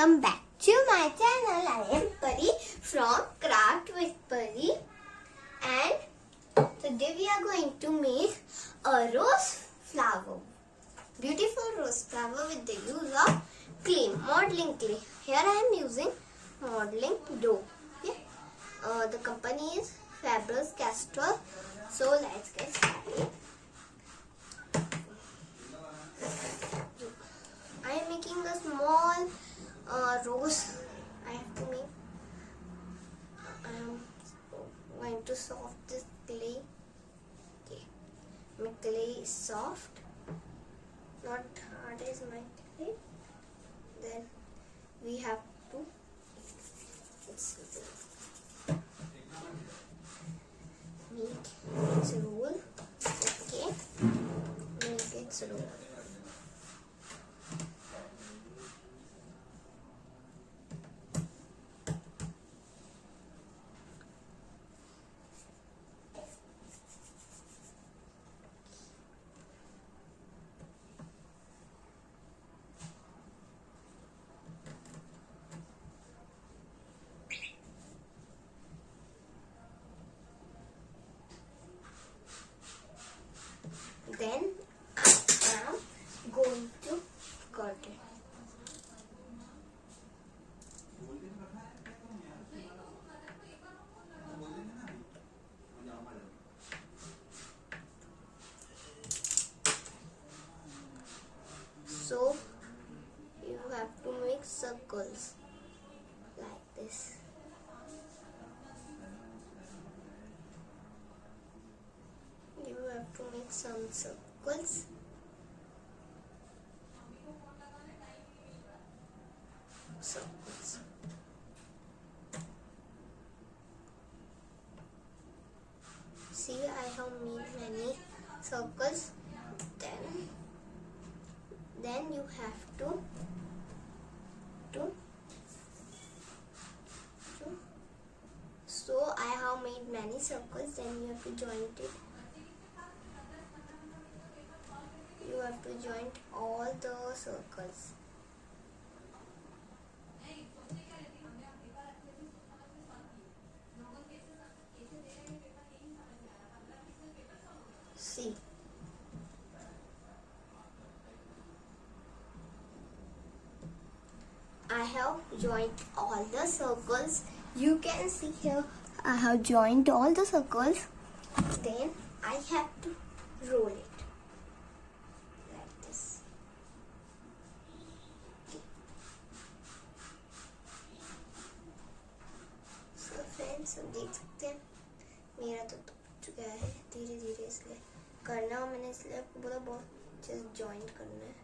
welcome back to my channel. I am Pari from Craft with Pari, and today we are going to make a rose flower. Beautiful rose flower with the use of clay, modeling clay. Here I am using modeling dough. Okay. The company is Faber-Castell. So let's get started. I am making a small rose. I have to make. I am going to soft this clay. Okay, my clay is soft, not hard as my clay. Then we have to make its roll. Okay, make its roll. Then I am going to cut it. So you have to make circles like this. You have to make some circles. See, I have made many circles. Then you have to so I have made many circles. Then you have to join it. You have to join all the circles. See. I have joined all the circles. You can see here I have joined all the circles. Then I have to roll it like this. So friends, अब देख सकते हैं मेरा तो टूट चुका है धीरे धीरे, इसलिए करना मैंने इसलिए आपको बोला बहुत जस्ट जॉइंट करना है.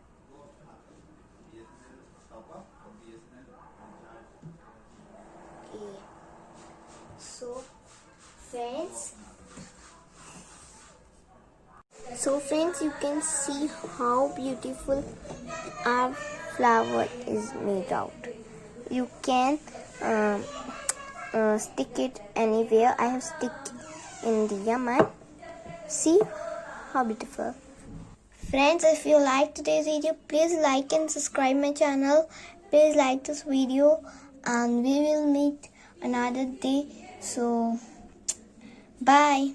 So friends, you can see how beautiful our flower is made out. You can stick it anywhere. I have stick in the yaman. See how beautiful. Friends, if you like today's video, please like and subscribe my channel. Please like this video, and we will meet another day. So bye.